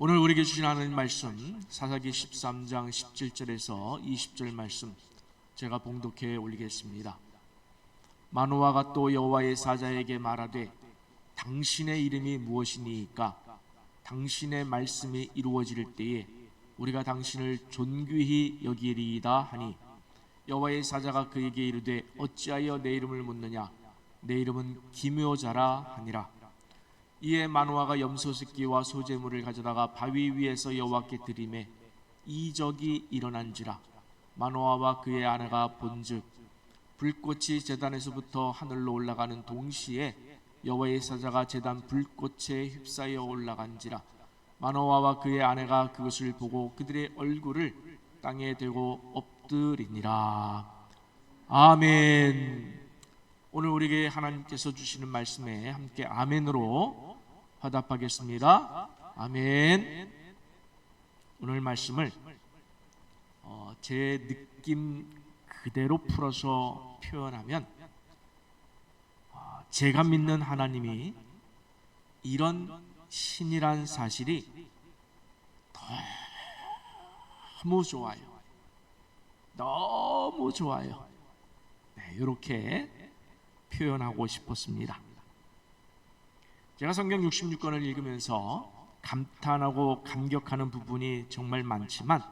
오늘 우리에게 주신 하나님 말씀 사사기 13장 17절에서 20절 말씀 제가 봉독해 올리겠습니다. 마노아가 또 여호와의 사자에게 말하되 당신의 이름이 무엇이니이까? 당신의 말씀이 이루어질 때에 우리가 당신을 존귀히 여기리이다 하니 여호와의 사자가 그에게 이르되 어찌하여 내 이름을 묻느냐? 내 이름은 기묘자라 하니라. 이에 마노아가 염소 새끼와 소제물을 가져다가 바위 위에서 여호와께 드리매 이적이 일어난지라. 마노아와 그의 아내가 본즉 불꽃이 제단에서부터 하늘로 올라가는 동시에 여호와의 사자가 제단 불꽃에 휩싸여 올라간지라. 마노아와 그의 아내가 그것을 보고 그들의 얼굴을 땅에 대고 엎드리니라. 아멘. 오늘 우리에게 하나님께서 주시는 말씀에 함께 아멘으로 화답하겠습니다. 아멘. 오늘 말씀을 제 느낌 그대로 풀어서 표현하면 제가 믿는 하나님이 이런 신이란 사실이 너무 좋아요. 너무 좋아요. 네, 이렇게 표현하고 싶었습니다. 제가 성경 66권을 읽으면서 감탄하고 감격하는 부분이 정말 많지만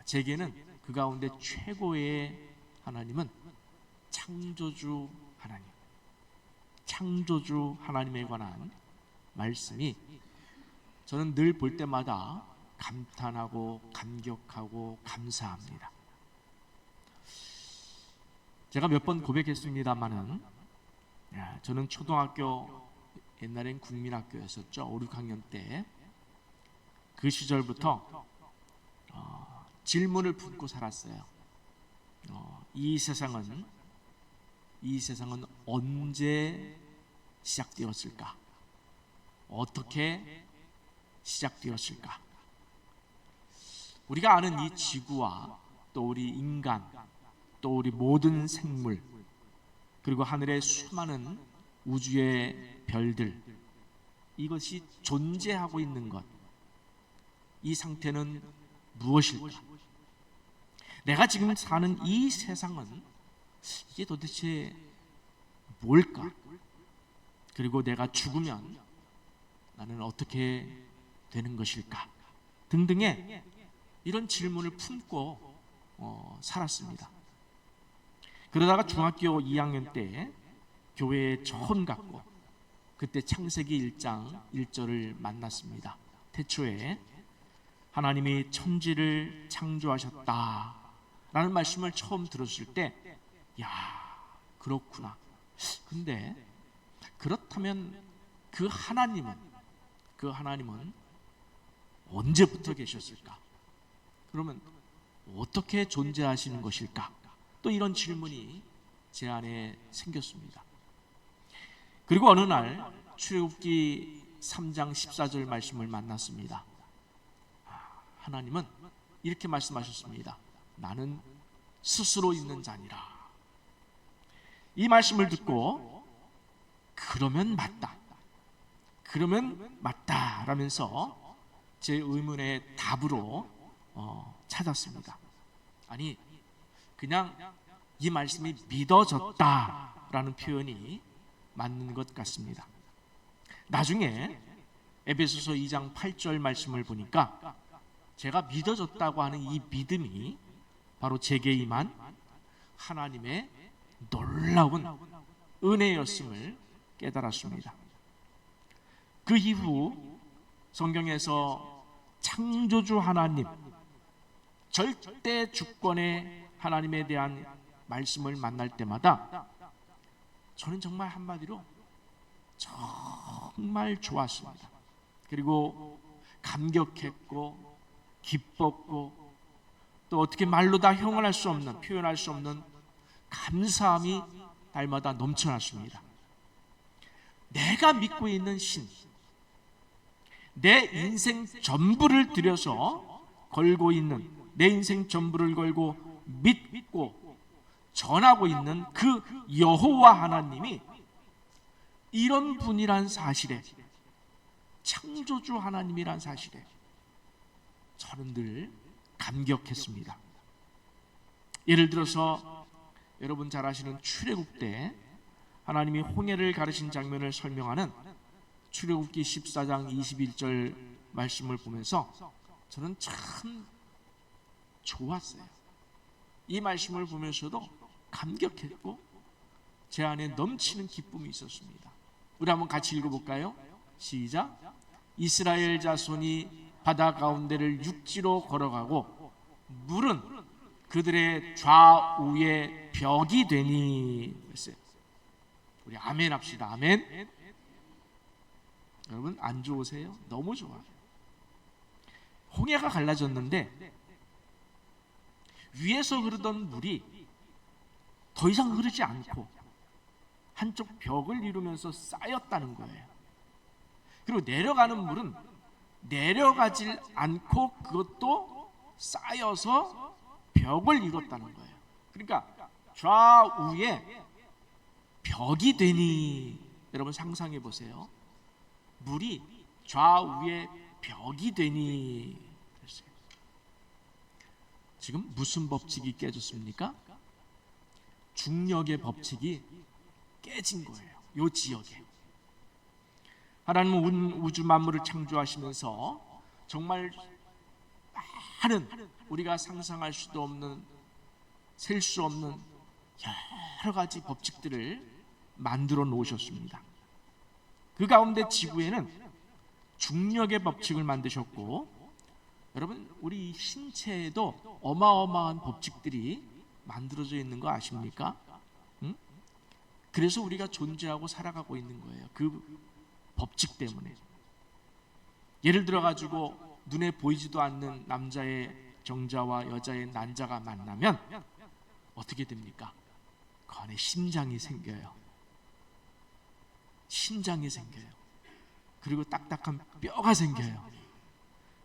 제게는 그 가운데 최고의 하나님은 창조주 하나님, 창조주 하나님에 관한 말씀이 저는 늘 볼 때마다 감탄하고 감격하고 감사합니다. 제가 몇 번 고백했습니다마는 저는 초등학교, 옛날엔 국민학교였었죠. 5, 6학년 때 그 시절부터 질문을 품고 살았어요. 이 세상은 언제 시작되었을까? 어떻게 시작되었을까? 우리가 아는 이 지구와 또 우리 인간, 또 우리 모든 생물, 그리고 하늘의 수많은 우주의 별들, 이것이 존재하고 있는 것, 이 상태는 무엇일까? 내가 지금 사는 이 세상은 이게 도대체 뭘까? 그리고 내가 죽으면 나는 어떻게 되는 것일까? 등등의 이런 질문을 품고 살았습니다. 그러다가 중학교 2학년 때 교회에 처음 갔고 그때 창세기 1장 1절을 만났습니다. 태초에 하나님이 천지를 창조하셨다 라는 말씀을 처음 들었을 때 야, 그렇구나. 근데 그렇다면 그 하나님은 언제부터 계셨을까? 그러면 어떻게 존재하시는 것일까? 또 이런 질문이 제 안에 생겼습니다. 그리고 어느 날 출애굽기 3장 14절 말씀을 만났습니다. 하나님은 이렇게 말씀하셨습니다. 나는 스스로 있는 자니라. 이 말씀을 듣고 그러면 맞다 라면서 제 의문의 답으로 찾았습니다. 아니, 그냥 이 말씀이 믿어졌다라는 표현이 맞는 것 같습니다. 나중에 에베소서 2장 8절 말씀을 보니까 제가 믿어졌다고 하는 이 믿음이 바로 제게 임한 하나님의 놀라운 은혜였음을 깨달았습니다. 그 이후 성경에서 창조주 하나님, 절대 주권의 하나님에 대한 말씀을 만날 때마다 저는 정말 한마디로 정말 좋았습니다. 그리고 감격했고 기뻤고 또 어떻게 말로 다 형언할 수 없는, 표현할 수 없는 감사함이 날마다 넘쳐났습니다. 내가 믿고 있는 신, 내 인생 전부를 들여서 걸고 있는, 내 인생 전부를 걸고 믿고 전하고 있는 그 여호와 하나님이 이런 분이란 사실에 창조주 하나님이란 사실에 저는 늘 감격했습니다. 예를 들어서 여러분 잘 아시는 출애굽 때 하나님이 홍해를 가르신 장면을 설명하는 출애굽기 14장 21절 말씀을 보면서 저는 참 좋았어요. 이 말씀을 보면서도 감격했고 제 안에 넘치는 기쁨이 있었습니다. 우리 한번 같이 읽어볼까요? 시작. 이스라엘 자손이 바다 가운데를 육지로 걸어가고 물은 그들의 좌우에 벽이 되니. 그랬어요. 우리 아멘 합시다. 아멘. 여러분 안 좋으세요? 너무 좋아요. 홍해가 갈라졌는데 위에서 흐르던 물이 더 이상 흐르지 않고 한쪽 벽을 이루면서 쌓였다는 거예요. 그리고 내려가는 물은 내려가질 않고 그것도 쌓여서 벽을 이뤘다는 거예요. 그러니까 좌우에 벽이 되니. 여러분 상상해 보세요. 물이 좌우에 벽이 되니. 그랬어요. 지금 무슨 법칙이 깨졌습니까? 중력의 법칙이 깨진 거예요. 이 지역에. 하나님은 우주 만물을 창조하시면서 정말 많은 우리가 상상할 수도 없는, 셀 수 없는 여러 가지 법칙들을 만들어 놓으셨습니다. 그 가운데 지구에는 중력의 법칙을 만드셨고, 여러분 우리 신체에도 어마어마한 법칙들이 만들어져 있는 거 아십니까? 응? 그래서 우리가 존재하고 살아가고 있는 거예요. 그 법칙 때문에. 예를 들어 가지고 눈에 보이지도 않는 남자의 정자와 여자의 난자가 만나면 어떻게 됩니까? 그 안에 심장이 생겨요. 심장이 생겨요. 그리고 딱딱한 뼈가 생겨요.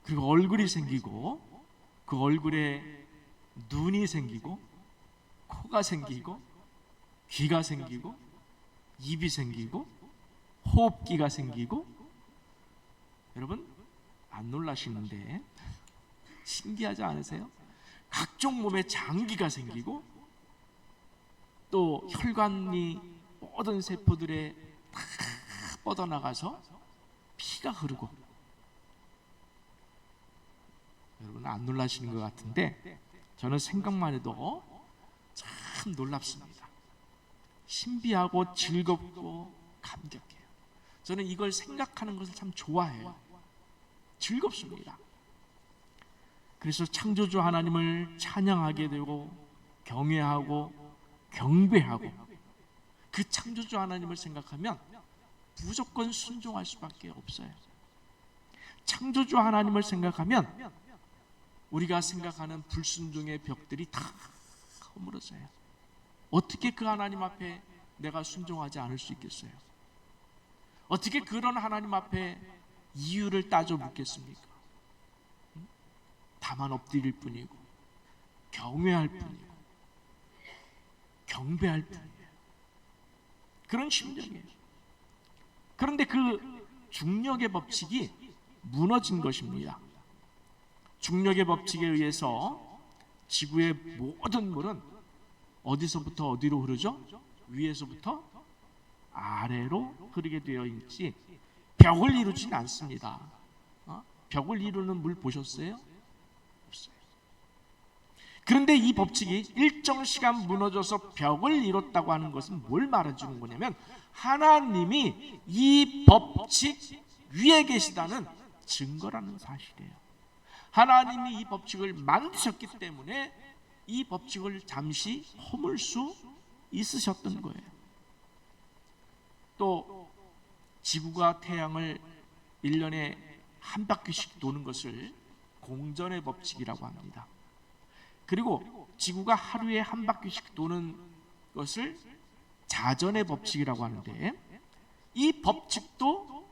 그리고 얼굴이 생기고, 그 얼굴에 눈이 생기고, 코가 생기고, 귀가 생기고, 입이 생기고, 호흡기가 생기고. 여러분 안 놀라시는데 신기하지 않으세요? 각종 몸에 장기가 생기고, 또 혈관이 모든 세포들에 다 뻗어나가서 피가 흐르고. 여러분 안 놀라시는 것 같은데 저는 생각만 해도 참 놀랍습니다. 신비하고 즐겁고 감격해요. 저는 이걸 생각하는 것을 참 좋아해요. 즐겁습니다. 그래서 창조주 하나님을 찬양하게 되고 경외하고 경배하고, 그 창조주 하나님을 생각하면 무조건 순종할 수밖에 없어요. 창조주 하나님을 생각하면 우리가 생각하는 불순종의 벽들이 다 허물어져요. 어떻게 그 하나님 앞에 내가 순종하지 않을 수 있겠어요? 어떻게 그런 하나님 앞에 이유를 따져 묻겠습니까? 다만 엎드릴 뿐이고 경외할 뿐이고 경배할 뿐이에요. 그런 심정이에요. 그런데 그 중력의 법칙이 무너진 것입니다. 중력의 법칙에 의해서 지구의 모든 물은 어디서부터 어디로 흐르죠? 위에서부터 아래로 흐르게 되어 있지 벽을 이루진 않습니다. 벽을 이루는 물 보셨어요? 없어요. 그런데 이 법칙이 일정 시간 무너져서 벽을 이뤘다고 하는 것은 뭘 말해주는 거냐면 하나님이 이 법칙 위에 계시다는 증거라는 사실이에요. 하나님이 이 법칙을 만드셨기 때문에 이 법칙을 잠시 허물 수 있으셨던 거예요. 또 지구가 태양을 1년에 한 바퀴씩 도는 것을 공전의 법칙이라고 합니다. 그리고 지구가 하루에 한 바퀴씩 도는 것을 자전의 법칙이라고 하는데, 이 법칙도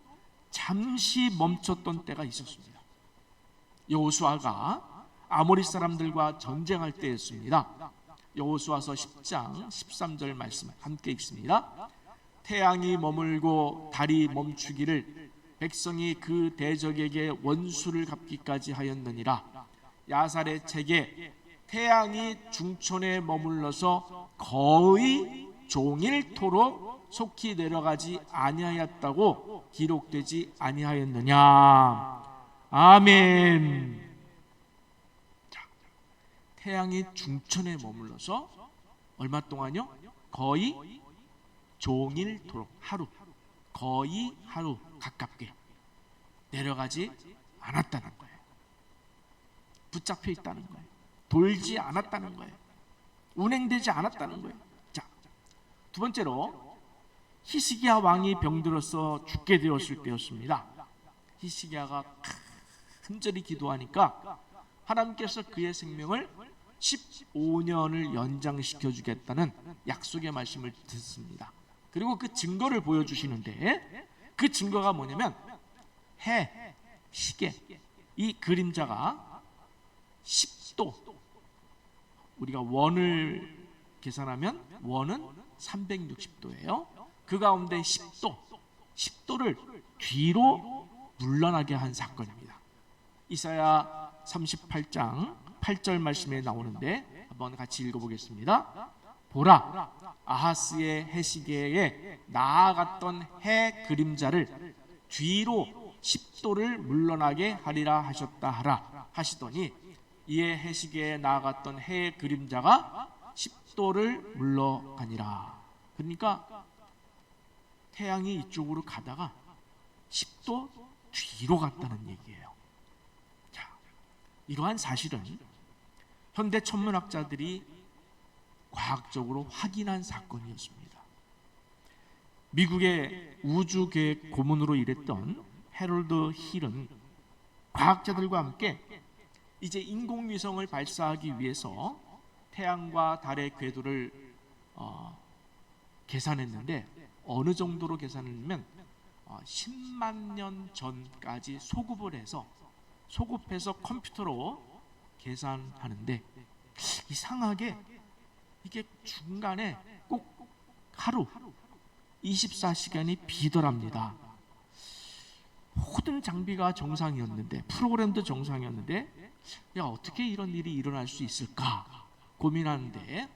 잠시 멈췄던 때가 있었습니다. 여호수아가 아모리 사람들과 전쟁할 때였습니다. 여호수아서 10장 13절 말씀 함께 읽습니다. 태양이 머물고 달이 멈추기를 백성이 그 대적에게 원수를 갚기까지 하였느니라. 야살의 책에 태양이 중천에 머물러서 거의 종일토록 속히 내려가지 아니하였다고 기록되지 아니하였느냐. 아멘. 자, 태양이 중천에 머물러서 얼마 동안요? 거의 종일토록, 하루, 거의 하루 가깝게 내려가지 않았다는 거예요. 붙잡혀 있다는 거예요. 돌지 않았다는 거예요. 운행되지 않았다는 거예요. 자, 두 번째로 히스기야 왕이 병들어서 죽게 되었을 때였습니다. 히스기야가 간절히 기도하니까 하나님께서 그의 생명을 15년을 연장시켜 주겠다는 약속의 말씀을 듣습니다. 그리고 그 증거를 보여주시는데, 그 증거가 뭐냐면 해, 시계, 이 그림자가 10도, 우리가 원을 계산하면 원은 360도예요. 그 가운데 10도를 뒤로 물러나게 한 사건입니다. 이사야 38장 8절 말씀에 나오는데 한번 같이 읽어보겠습니다. 보라, 아하스의 해시계에 나아갔던 해 그림자를 뒤로 10도를 물러나게 하리라 하셨다 하라 하시더니, 이에 해시계에 나아갔던 해의 그림자가 10도를 물러가니라. 그러니까 태양이 이쪽으로 가다가 10도 뒤로 갔다는 얘기예요. 자, 이러한 사실은 현대 천문학자들이 과학적으로 확인한 사건이었습니다. 미국의 우주계획 고문으로 일했던 해롤드 힐은 과학자들과 함께 이제 인공위성을 발사하기 위해서 태양과 달의 궤도를 계산했는데, 어느 정도로 계산했냐면 10만 년 전까지 소급해서 컴퓨터로 계산하는데, 이상하게 이게 중간에 꼭 하루 24시간이 비더랍니다. 모든 장비가 정상이었는데, 프로그램도 정상이었는데, 야, 어떻게 이런 일이 일어날 수 있을까 고민하는데,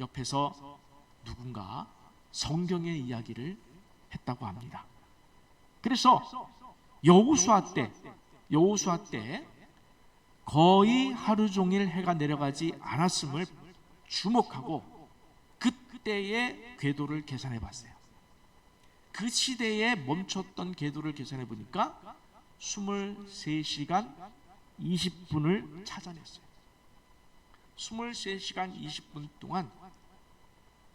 옆에서 누군가 성경의 이야기를 했다고 합니다. 그래서 여호수아 때 거의 하루 종일 해가 내려가지 않았음을 주목하고 그때의 궤도를 계산해 봤어요. 그 시대에 멈췄던 궤도를 계산해 보니까 23시간 20분을 찾아냈어요. 23시간 20분 동안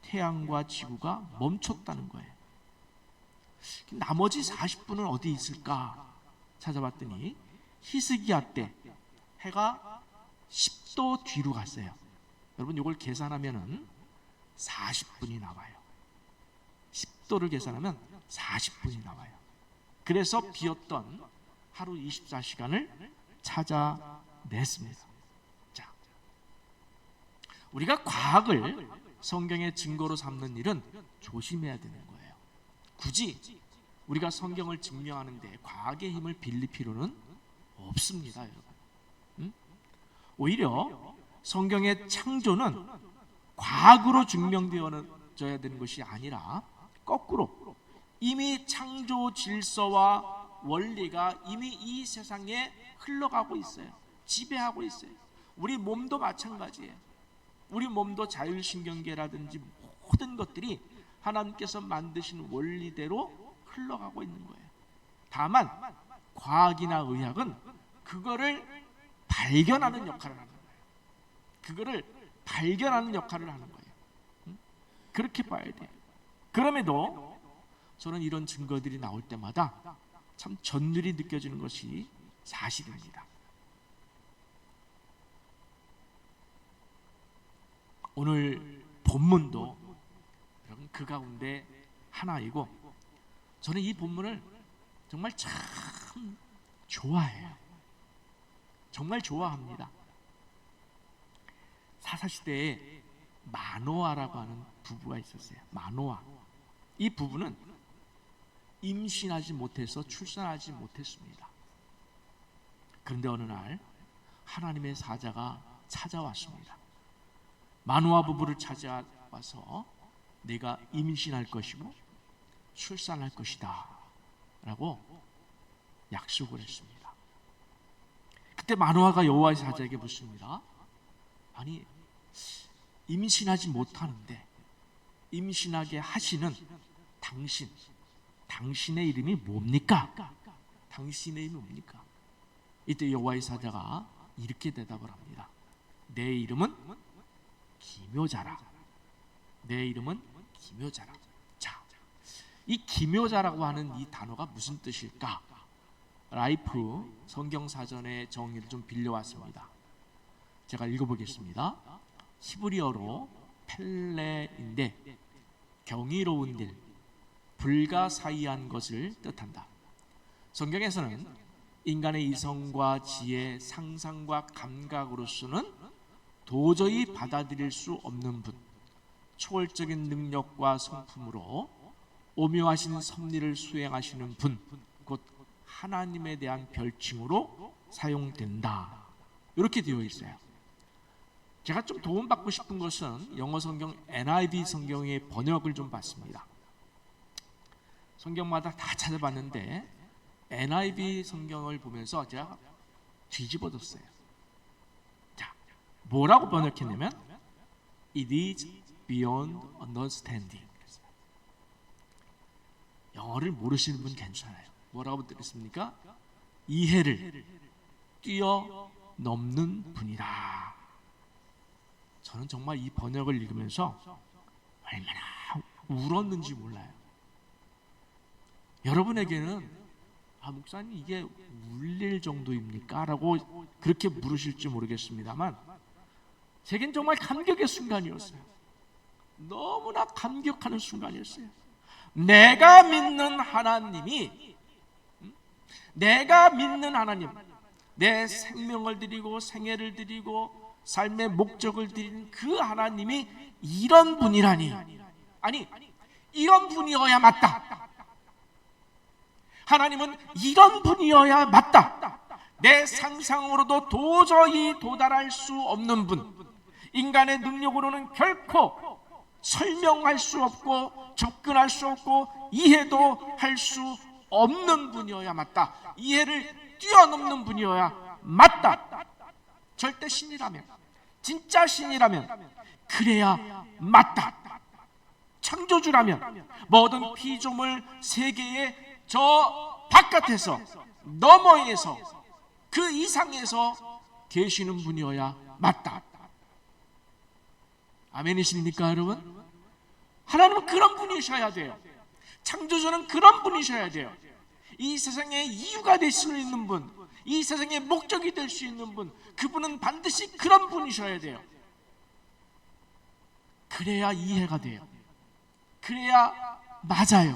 태양과 지구가 멈췄다는 거예요. 나머지 40분은 어디 있을까 찾아봤더니 히스기야 때 해가 10도 뒤로 갔어요. 여러분, 이걸 계산하면은 40분이 나와요. 10도를 계산하면 40분이 나와요. 그래서 비었던 하루 24시간을 찾아냈습니다. 자, 우리가 과학을 성경의 증거로 삼는 일은 조심해야 되는 거예요. 굳이 우리가 성경을 증명하는데 과학의 힘을 빌릴 필요는 없습니다, 여러분. 오히려 성경의 창조는 과학으로 증명되어져야 되는 것이 아니라 거꾸로 이미 창조 질서와 원리가 이미 이 세상에 흘러가고 있어요. 지배하고 있어요. 우리 몸도 마찬가지예요. 우리 몸도 자율신경계라든지 모든 것들이 하나님께서 만드신 원리대로 흘러가고 있는 거예요. 다만 과학이나 의학은 그거를 발견하는 역할을 하는 거예요. 그거를 발견하는 역할을 하는 거예요. 그렇게 봐야 돼요. 그럼에도 저는 이런 증거들이 나올 때마다 참 전율이 느껴지는 것이 사실입니다. 오늘 본문도 여러분 그 가운데 하나이고, 저는 이 본문을 정말 참 좋아해요. 정말 좋아합니다. 사사시대에 마노아라고 하는 부부가 있었어요. 마노아. 이 부부는 임신하지 못해서 출산하지 못했습니다. 그런데 어느 날 하나님의 사자가 찾아왔습니다. 마누아 부부를 찾아와서 내가 임신할 것이고 출산할 것이다 라고 약속을 했습니다. 그때 마누아가 여호와의 사자에게 묻습니다. 아니, 임신하지 못하는데 임신하게 하시는 당신의 이름이 뭡니까? 당신의 이름이 뭡니까? 이때 여호와의 사자가 이렇게 대답을 합니다. 내 이름은 기묘자라. 내 이름은 기묘자라. 자, 이 기묘자라고 하는 이 단어가 무슨 뜻일까? 라이프 성경사전의 정의를 좀 빌려왔습니다. 제가 읽어보겠습니다. 히브리어로 펠레인데 경이로운 일, 불가사의한 것을 뜻한다. 성경에서는 인간의 이성과 지혜, 상상과 감각으로서는 도저히 받아들일 수 없는 분, 초월적인 능력과 성품으로 오묘하신 섭리를 수행하시는 분, 곧 하나님에 대한 별칭으로 사용된다. 이렇게 되어 있어요. 제가 좀 도움받고 싶은 것은 영어 성경 NIV 성경의 번역을 좀 봤습니다. 성경마다 다 찾아봤는데 NIV 성경을 보면서 제가 뒤집어졌어요. 자, 뭐라고 번역했냐면 It is beyond understanding. 영어를 모르시는 분 괜찮아요. 뭐라고 들었습니까? 이해를 뛰어넘는 분이다. 저는 정말 이 번역을 읽으면서 얼마나 울었는지 몰라요. 여러분에게는 목사님 이게 울릴 정도입니까? 라고 그렇게 물으실지 모르겠습니다만 제겐 정말 감격의 순간이었어요. 너무나 감격하는 순간이었어요. 내가 믿는 하나님이, 내가 믿는 하나님, 내 생명을 드리고 생애를 드리고 삶의 목적을 드린 그 하나님이 이런 분이라니, 아니 이런 분이어야 맞다. 하나님은 이런 분이어야 맞다. 내 상상으로도 도저히 도달할 수 없는 분, 인간의 능력으로는 결코 설명할 수 없고 접근할 수 없고 이해도 할 수 없는 분이어야 맞다. 이해를 뛰어넘는 분이어야 맞다. 절대 신이라면, 진짜 신이라면 그래야 맞다. 창조주라면 모든 피조물 세계의 저 바깥에서, 너머에서, 그 이상에서 계시는 분이어야 맞다. 아멘이십니까 여러분? 하나님은 그런 분이셔야 돼요. 창조주는 그런 분이셔야 돼요. 이 세상의 이유가 될 수 있는 분, 이 세상의 목적이 될 수 있는 분, 그분은 반드시 그런 분이셔야 돼요. 그래야 이해가 돼요. 그래야 맞아요.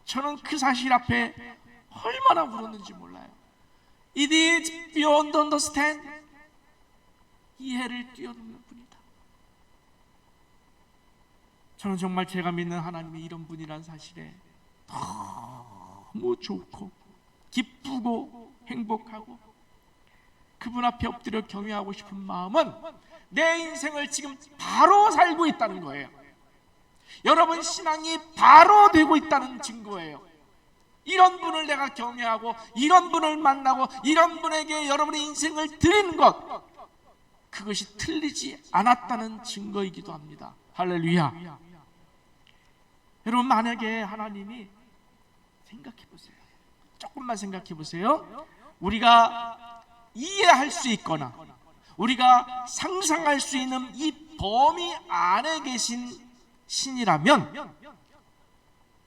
저는 그 사실 앞에 얼마나 울었는지 몰라요. It is beyond understand. 이해를 뛰어넘는 분이다. 저는 정말 제가 믿는 하나님이 이런 분이라는 사실에 너무 좋고 기쁘고 행복하고 그분 앞에 엎드려 경외하고 싶은 마음은 내 인생을 지금 바로 살고 있다는 거예요. 여러분 신앙이 바로 되고 있다는 증거예요. 이런 분을 내가 경외하고 이런 분을 만나고 이런 분에게 여러분의 인생을 드리는 것, 그것이 틀리지 않았다는 증거이기도 합니다. 할렐루야. 여러분 만약에 하나님이, 생각해 보세요. 조금만 생각해 보세요. 우리가 이해할 수 있거나 우리가 상상할 수 있는 이 범위 안에 계신 신이라면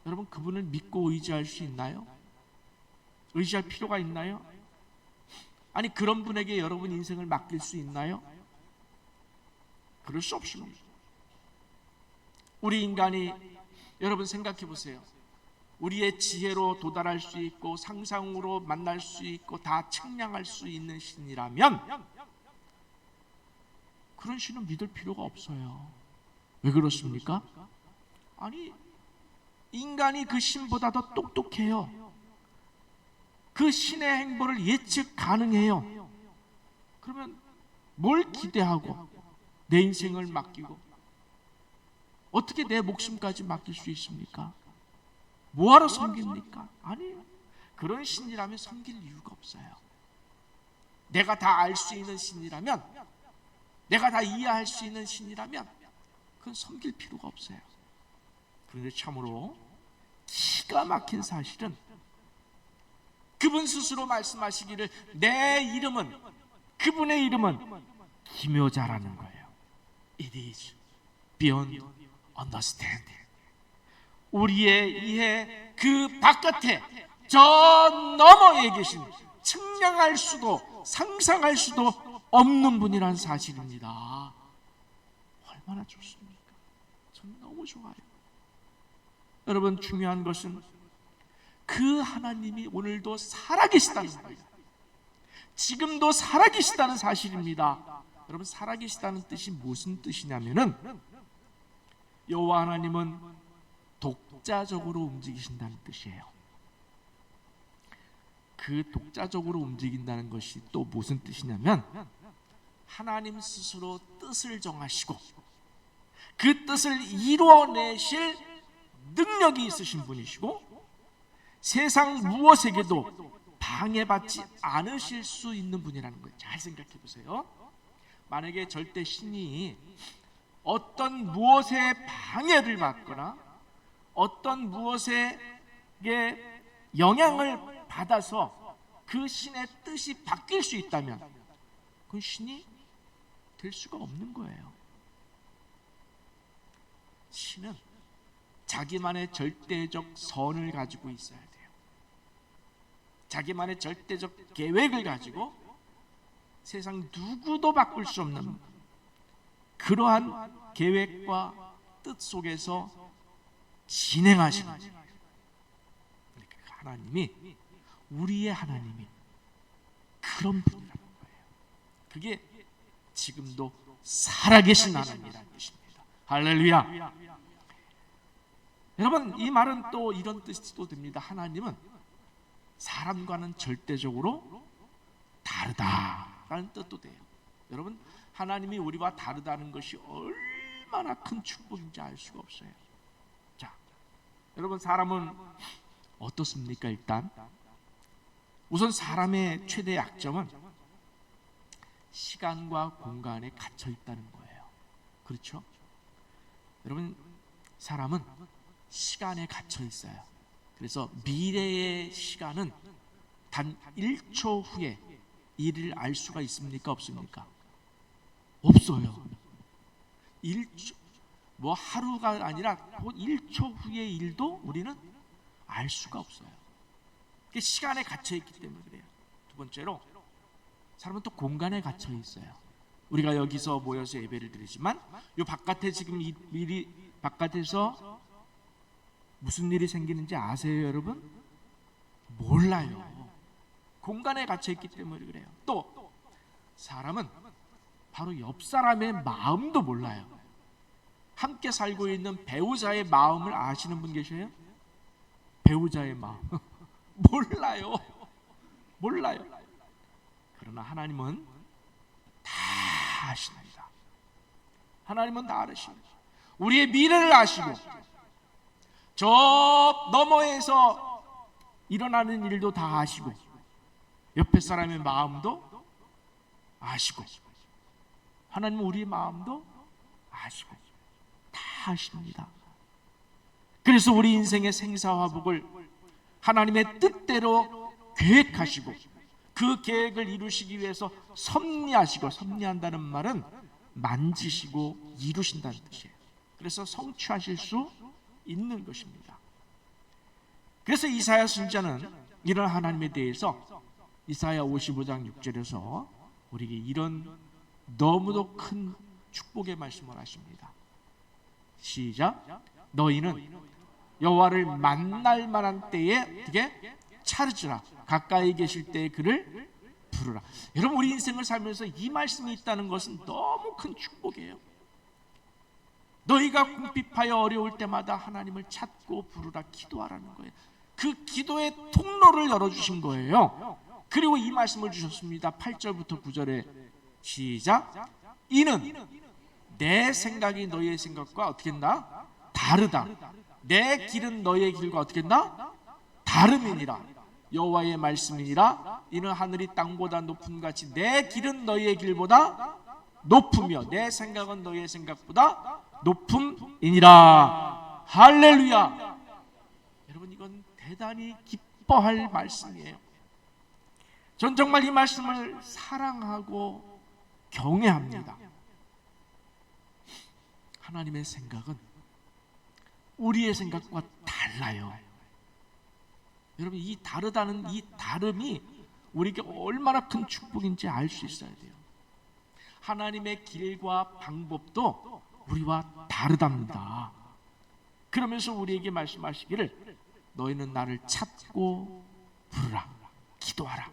여러분 그분을 믿고 의지할 수 있나요? 의지할 필요가 있나요? 아니 그런 분에게 여러분 인생을 맡길 수 있나요? 그럴 수 없습니다. 우리 인간이, 여러분 생각해 보세요. 우리의 지혜로 도달할 수 있고 상상으로 만날 수 있고 다 측량할 수 있는 신이라면 그런 신은 믿을 필요가 없어요. 왜 그렇습니까? 아니 인간이 그 신보다 더 똑똑해요. 그 신의 행보를 예측 가능해요. 그러면 뭘 기대하고 내 인생을 맡기고 어떻게 내 목숨까지 맡길 수 있습니까? 뭐하러 섬깁니까? 아니에요. 그런 신이라면 섬길 이유가 없어요. 내가 다 알 수 있는 신이라면, 내가 다 이해할 수 있는 신이라면 그건 섬길 필요가 없어요. 그런데 참으로 기가 막힌 사실은 그분 스스로 말씀하시기를 내 이름은, 그분의 이름은 기묘자라는 거예요. It is beyond understanding. 우리의 이해 그 바깥에 저 너머에 계신 측량할 수도 상상할 수도 없는 분이란 사실입니다. 얼마나 좋습니까? 전 너무 좋아요. 여러분, 중요한 것은 그 하나님이 오늘도 살아계시다는 거예요. 지금도 살아계시다는 사실입니다. 여러분, 살아계시다는 뜻이 무슨 뜻이냐면은 여호와 하나님은 독자적으로 움직이신다는 뜻이에요. 그 독자적으로 움직인다는 것이 또 무슨 뜻이냐면 하나님 스스로 뜻을 정하시고 그 뜻을 이루어내실 능력이 있으신 분이시고 세상 무엇에게도 방해받지 않으실 수 있는 분이라는 거예요. 잘 생각해 보세요. 만약에 절대 신이 어떤 무엇에 방해를 받거나 어떤 무엇에 영향을 받아서 그 신의 뜻이 바뀔 수 있다면 그건 신이 될 수가 없는 거예요. 신은 자기만의 절대적 선을 가지고 있어야 돼요. 자기만의 절대적 계획을 가지고 세상 누구도 바꿀 수 없는 그러한 계획과 뜻 속에서 진행하시는 거예요. 하나님이, 우리의 하나님이 그런 분이라는 거예요. 그게 지금도 살아계신 하나님이라는 뜻입니다. 할렐루야. 여러분, 이 말은 또 이런 뜻도 됩니다. 하나님은 사람과는 절대적으로 다르다라는 뜻도 돼요. 여러분, 하나님이 우리와 다르다는 것이 얼마나 큰 축복인지 알 수가 없어요. 자, 여러분, 사람은 어떻습니까? 일단 우선 사람의 최대 약점은 시간과 공간에 갇혀 있다는 거예요. 그렇죠? 여러분, 사람은 시간에 갇혀 있어요. 그래서 미래의 시간은 단 1초 후에 일을 알 수가 있습니까? 없습니까? 없어요. 1초, 뭐 하루가 아니라 1초 후의 일도 우리는 알 수가 없어요. 그게 시간에 갇혀 있기 때문에 그래요. 두 번째로 사람은 또 공간에 갇혀 있어요. 우리가 여기서 모여서 예배를 드리지만 이 바깥에 지금 이 일이 바깥에서 무슨 일이 생기는지 아세요, 여러분? 몰라요. 공간에 갇혀 있기 때문에 그래요. 또 사람은 바로 옆 사람의 마음도 몰라요. 함께 살고 있는 배우자의 마음을 아시는 분 계세요? 배우자의 마음 몰라요. 몰라요. 그러나 하나님은 다 아십니다. 하나님은 다 아십니다. 우리의 미래를 아시고 저 너머에서 일어나는 일도 다 아시고 옆에 사람의 마음도 아시고 하나님은 우리의 마음도 아시고 다 아십니다. 그래서 우리 인생의 생사화복을 하나님의 뜻대로 계획하시고 그 계획을 이루시기 위해서 섭리하시고, 섭리한다는 말은 만지시고 이루신다는 뜻이에요. 그래서 성취하실 수 있는 것입니다. 그래서 이사야 선지자는 이런 하나님에 대해서 이사야 55장 6절에서 우리에게 이런 너무도 큰 축복의 말씀을 하십니다. 시작. 너희는 여호와를 만날 만한 때에 어떻게 찾으라. 가까이 계실 때에 그를 부르라. 여러분, 우리 인생을 살면서 이 말씀이 있다는 것은 너무 큰 축복이에요. 너희가 궁핍하여 어려울 때마다 하나님을 찾고 부르라 기도하라는 거예요. 그 기도의 통로를 열어주신 거예요. 그리고 이 말씀을 주셨습니다. 8절부터 9절에 시작. 이는 내 생각이 너희의 생각과 어떻게 했나? 다르다. 내 길은 너희의 길과 어떻게 했나? 다름이니라. 여호와의 말씀이니라. 이는 하늘이 땅보다 높음 같이 내 길은 너희의 길보다 높으며 내 생각은 너희의 생각보다 높음이니라. 할렐루야. 여러분, 이건 대단히 기뻐할 말씀이에요. 전 정말 이 말씀을 사랑하고 경외합니다. 하나님의 생각은 우리의 생각과 달라요. 여러분, 이 다르다는 이 다름이 우리에게 얼마나 큰 축복인지 알 수 있어야 돼요. 하나님의 길과 방법도 우리와 다르답니다. 그러면서 우리에게 말씀하시기를 너희는 나를 찾고 부르라, 기도하라.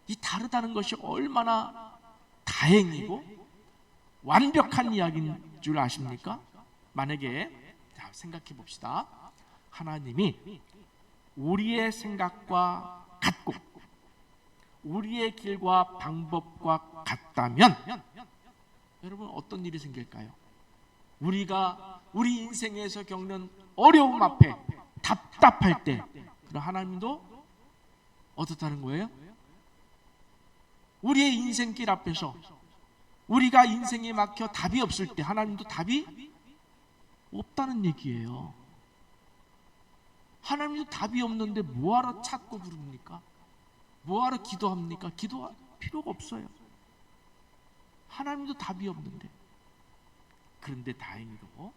이 다르다는 것이 얼마나 다행이고 완벽한 이야기인 줄 아십니까? 만약에 생각해 봅시다. 하나님이 우리의 생각과 같고 우리의 길과 방법과 같다면 여러분, 어떤 일이 생길까요? 우리가 우리 인생에서 겪는 어려움 앞에 답답할 때 그럼 하나님도 어떻다는 거예요? 우리의 인생길 앞에서 우리가 인생에 막혀 답이 없을 때 하나님도 답이 없다는 얘기예요. 하나님도 답이 없는데 뭐하러 찾고 부릅니까? 뭐하러 기도합니까? 기도할 필요가 없어요. 하나님도 답이 없는데. 그런데 다행히도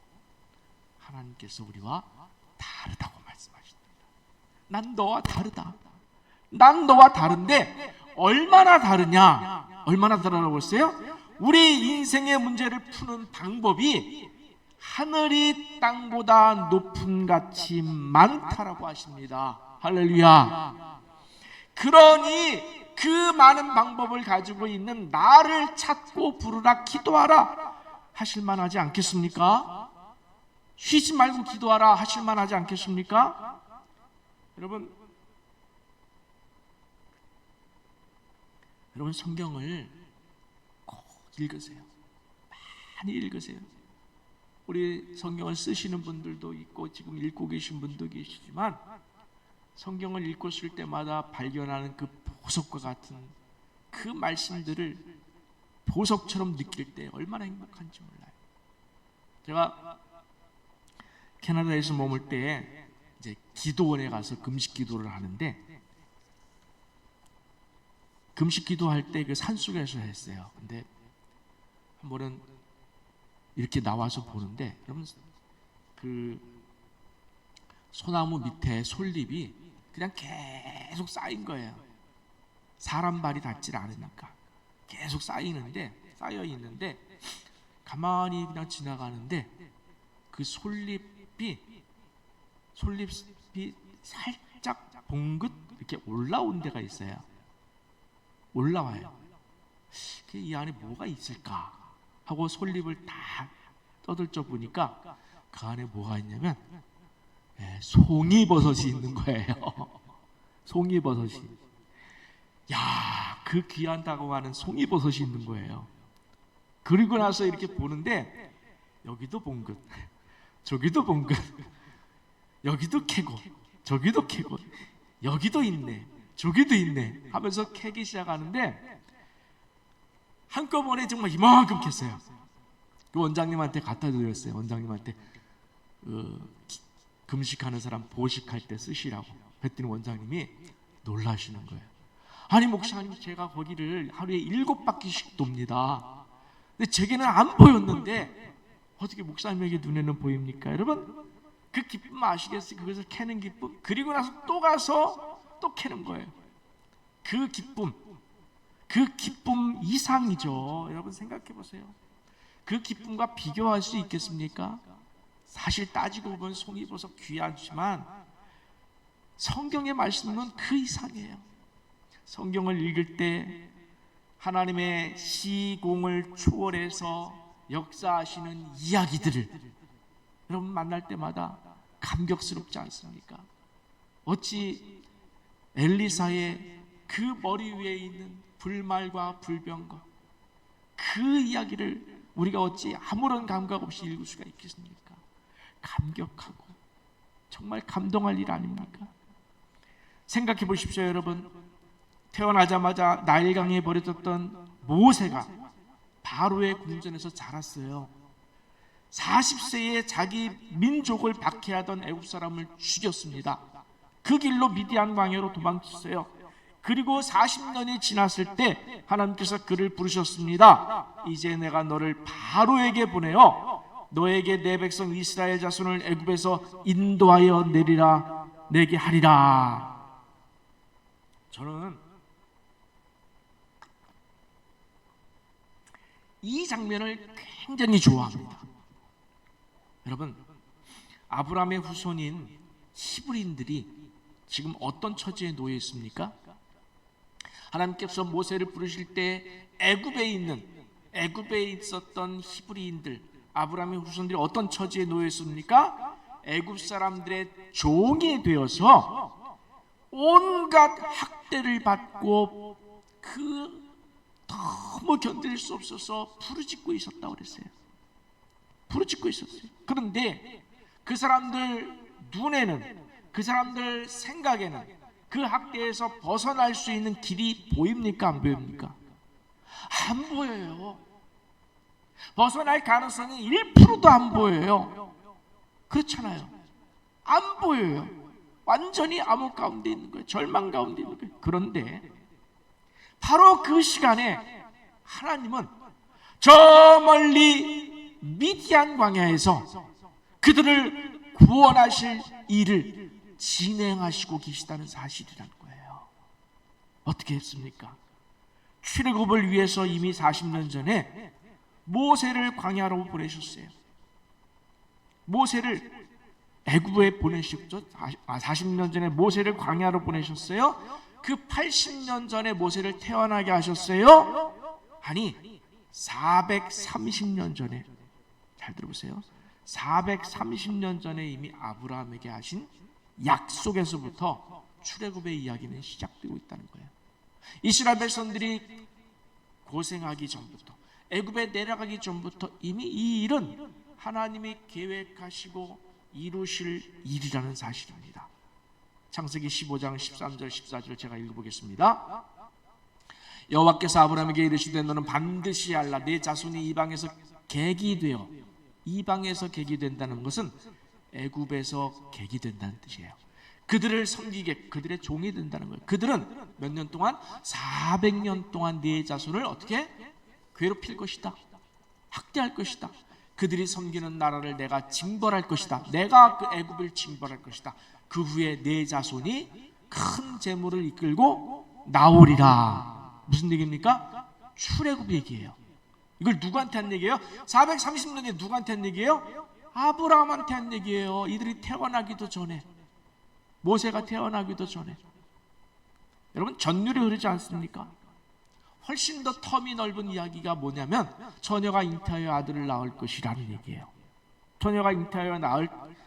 하나님께서 우리와 다르다고 말씀하십니다. 난 너와 다르다. 난 너와 다른데 얼마나 다르냐? 얼마나 다르다고 했어요? 우리 인생의 문제를 푸는 방법이 하늘이 땅보다 높음 같이 많다라고 하십니다. 할렐루야. 그러니 그 많은 방법을 가지고 있는 나를 찾고 부르라, 기도하라 하실만하지 않겠습니까? 쉬지 말고 기도하라 하실만하지 않겠습니까? 여러분 성경을 꼭 읽으세요. 많이 읽으세요. 우리 성경을 쓰시는 분들도 있고 지금 읽고 계신 분도 계시지만 성경을 읽고 쓸 때마다 발견하는 그 보석과 같은 그 말씀들을 보석처럼 느낄 때 얼마나 행복한지 몰라요. 제가 캐나다에서 머물 때 이제 기도원에 가서 금식 기도를 하는데 금식 기도할 때 그 산속에서 했어요. 근데 한 번은 이렇게 나와서 보는데 여러분 그 소나무 밑에 솔잎이 그냥 계속 쌓인 거예요. 사람 발이 닿질 않으니까 계속 쌓여 있는데 가만히 그냥 지나가는데 그 솔잎이 살짝 봉긋 이렇게 올라온 데가 있어요. 올라와요. 이 안에 뭐가 있을까 하고 솔잎을 다 떠들쳐 보니까 그 안에 뭐가 있냐면 송이버섯이 있는 거예요. 송이버섯이. 야, 그 귀한다고 하는 송이버섯이 있는 거예요. 그리고 나서 이렇게 보는데 여기도 봉긋, 저기도 봉긋, 여기도 캐고, 저기도 캐고, 여기도 있네, 저기도 있네 하면서 캐기 시작하는데 한꺼번에 정말 이만큼 캤어요. 그 원장님한테 갖다 드렸어요. 원장님한테 금식하는 사람 보식할 때 쓰시라고. 그랬더니 원장님이 놀라시는 거예요. 아니 목사님, 제가 거기를 하루에 7바퀴씩 돕니다. 근데 제게는 안 보였는데 어떻게 목사님에게 눈에는 보입니까? 여러분 그 기쁨 아시겠어요? 그것을 캐는 기쁨. 그리고 나서 또 가서 또 캐는 거예요. 그 기쁨 이상이죠. 여러분 생각해 보세요. 그 기쁨과 비교할 수 있겠습니까? 사실 따지고 보면 송이버섯 귀하지만 성경의 말씀은 그 이상이에요. 성경을 읽을 때 하나님의 시공을 초월해서 역사하시는 이야기들을 여러분 만날 때마다 감격스럽지 않습니까? 어찌 엘리사의 그 머리 위에 있는 불말과 불병거, 그 이야기를 우리가 어찌 아무런 감각 없이 읽을 수가 있겠습니까? 감격하고 정말 감동할 일 아닙니까? 생각해 보십시오. 여러분, 태어나자마자 나일강에 버려졌던 모세가 바로의 궁전에서 자랐어요. 40세에 자기 민족을 박해하던 애굽 사람을 죽였습니다. 그 길로 미디안 광야로 도망쳤어요. 그리고 40년이 지났을 때 하나님께서 그를 부르셨습니다. 이제 내가 너를 바로에게 보내어 너에게 내 백성 이스라엘 자손을 애굽에서 인도하여 내리라 내게 하리라. 저는 이 장면을 굉장히 좋아합니다. 여러분, 아브라함의 후손인 히브리인들이 지금 어떤 처지에 놓여 있습니까? 하나님께서 모세를 부르실 때 애굽에 있었던 히브리인들, 아브라함의 후손들이 어떤 처지에 놓여 있습니까? 애굽 사람들의 종이 되어서 온갖 학대를 받고 그 너무 견딜 수 없어서 부르짖고 있었다고 그랬어요. 부르짖고 있었어요. 그런데 그 사람들 눈에는, 그 사람들 생각에는 그 학대에서 벗어날 수 있는 길이 보입니까? 안 보입니까? 안 보여요. 벗어날 가능성이 1%도 안 보여요. 그렇잖아요. 안 보여요. 완전히 암흑 가운데 있는 거예요. 절망 가운데 있는 거예요. 그런데 바로 그 시간에 하나님은 저 멀리 미디안 광야에서 그들을 구원하실 일을 진행하시고 계시다는 사실이라는 거예요. 어떻게 했습니까? 출애굽을 위해서 이미 40년 전에 모세를 광야로 보내셨어요. 모세를 애굽에 보내셨죠. 40년 전에 모세를 광야로 보내셨어요. 그 80년 전에 모세를 태어나게 하셨어요. 아니, 430년 전에, 잘 들어보세요, 430년 전에 이미 아브라함에게 하신 약속에서부터 출애굽의 이야기는 시작되고 있다는 거예요. 이스라엘 백성들이 고생하기 전부터, 애굽에 내려가기 전부터 이미 이 일은 하나님이 계획하시고 이루실 일이라는 사실입니다. 창세기 15장 13절 14절 제가 읽어보겠습니다. 여호와께서 아브라함에게 이르시되 너는 반드시 알라. 내 자손이 이방에서 객이 되어, 이방에서 객이 된다는 것은 애굽에서 객이 된다는 뜻이에요. 그들을 섬기게, 그들의 종이 된다는 거예요. 그들은 몇 년 동안? 400년 동안 네 자손을 어떻게? 괴롭힐 것이다. 학대할 것이다. 그들이 섬기는 나라를 내가 징벌할 것이다. 내가 그 애굽을 징벌할 것이다. 그 후에 네 자손이 큰 재물을 이끌고 나오리라. 무슨 얘기입니까? 출애굽 얘기예요. 이걸 누구한테 한 얘기예요? 430년에 누구한테 한 얘기예요? 아브라함한테 한 얘기예요. 이들이 태어나기도 전에, 모세가 태어나기도 전에. 여러분, 전율이 흐르지 않습니까? 훨씬 더 텀이 넓은 이야기가 뭐냐면 처녀가 잉태하여 아들을 낳을 것이라는 얘기예요. 처녀가 잉태하여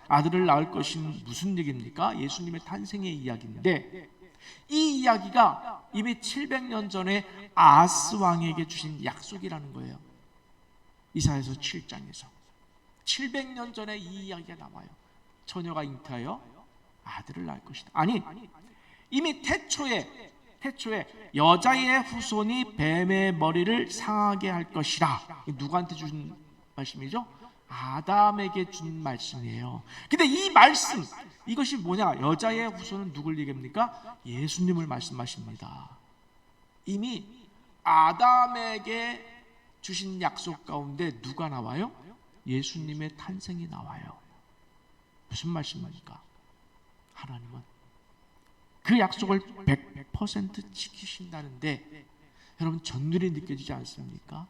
아들을 낳을 것은 무슨 얘기입니까? 예수님의 탄생의 이야기인데, 이 이야기가 이미 700년 전에 아하스 왕에게 주신 약속이라는 거예요. 이사야서 7장에서 700년 전에 이 이야기가 나와요. 처녀가 잉태하여 아들을 낳을 것이다. 아니, 이미 태초에 여자의 후손이 뱀의 머리를 상하게 할 것이라. 누구한테 준 말씀이죠? 아담에게 준 말씀이에요. 근데 이 말씀, 이것이 뭐냐? 여자의 후손은 누굴 얘기합니까? 예수님을 말씀하십니다. 이미 아담에게 주신 약속 가운데 누가 나와요? 예수님의 탄생이 나와요. 무슨 말씀입니까? 하나님은 그 약속을 100% 지키신다는데, 여러분, 전율이 느껴지지 않습니까?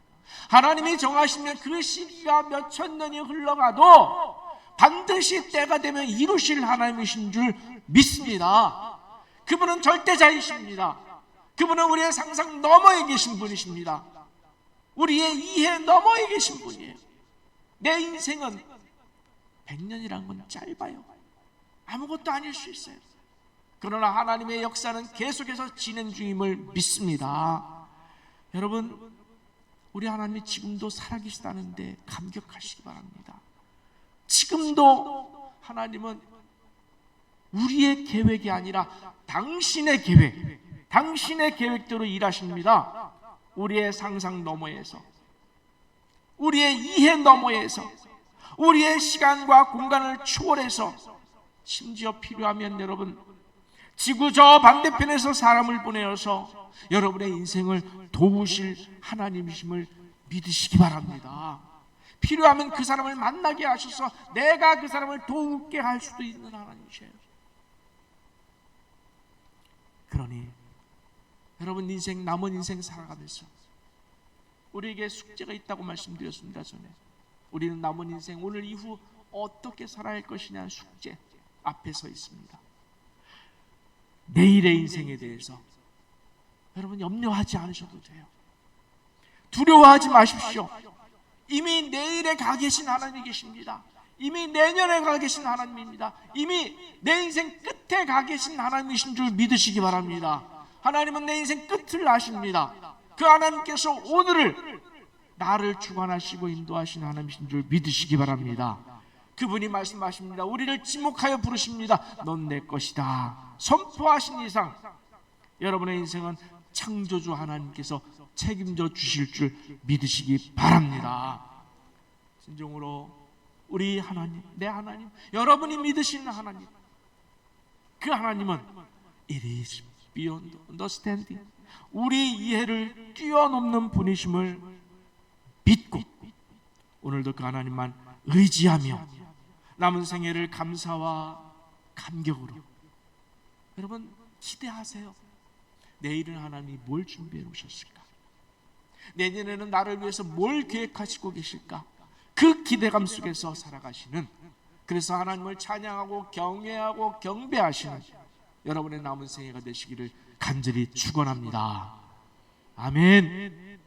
하나님이 정하시면 그 시기가 몇천 년이 흘러가도 반드시 때가 되면 이루실 하나님이신 줄 믿습니다. 그분은 절대자이십니다. 그분은 우리의 상상 너머에 계신 분이십니다. 우리의 이해 너머에 계신 분이에요. 내 인생은 100년이란 건 짧아요. 아무것도 아닐 수 있어요. 그러나 하나님의 역사는 계속해서 진행 중임을 믿습니다. 여러분, 우리 하나님이 지금도 살아계시다는데 감격하시기 바랍니다. 지금도 하나님은 우리의 계획이 아니라 당신의 계획, 당신의 계획대로 일하십니다. 우리의 상상 너머에서, 우리의 이해 너머에서, 우리의 시간과 공간을 초월해서, 심지어 필요하면 여러분 지구 저 반대편에서 사람을 보내어서 여러분의 인생을 도우실 하나님이심을 믿으시기 바랍니다. 필요하면 그 사람을 만나게 하셔서 내가 그 사람을 도우게 할 수도 있는 하나님이세요. 그러니 여러분, 인생, 남은 인생 살아가면서 우리에게 숙제가 있다고 말씀드렸습니다. 전에 우리는 남은 인생, 오늘 이후 어떻게 살아야 할 것이냐는 숙제 앞에 서 있습니다. 내일의 인생에 대해서 여러분 염려하지 않으셔도 돼요. 두려워하지 마십시오. 이미 내일에 가 계신 하나님이 계십니다. 이미 내년에 가 계신 하나님입니다. 이미 내 인생 끝에 가 계신 하나님이신 줄 믿으시기 바랍니다. 하나님은 내 인생 끝을 아십니다. 그 하나님께서 오늘을 나를 주관하시고 인도하신 하나님이신 줄 믿으시기 바랍니다. 그분이 말씀하십니다. 우리를 지목하여 부르십니다. 넌 내 것이다 선포하신 이상 여러분의 인생은 창조주 하나님께서 책임져 주실 줄 믿으시기 바랍니다. 진정으로 우리 하나님, 내 하나님, 여러분이 믿으시는 하나님, 그 하나님은 It is beyond understanding, 우리 이해를 뛰어넘는 분이심을 믿고 오늘도 그 하나님만 의지하며 남은 생애를 감사와 감격으로 여러분 기대하세요. 내일은 하나님이 뭘 준비해 오셨을까? 내년에는 나를 위해서 뭘 계획하시고 계실까? 그 기대감 속에서 살아가시는, 그래서 하나님을 찬양하고 경외하고 경배하시는 여러분의 남은 생애가 되시기를 간절히 축원합니다. 아멘.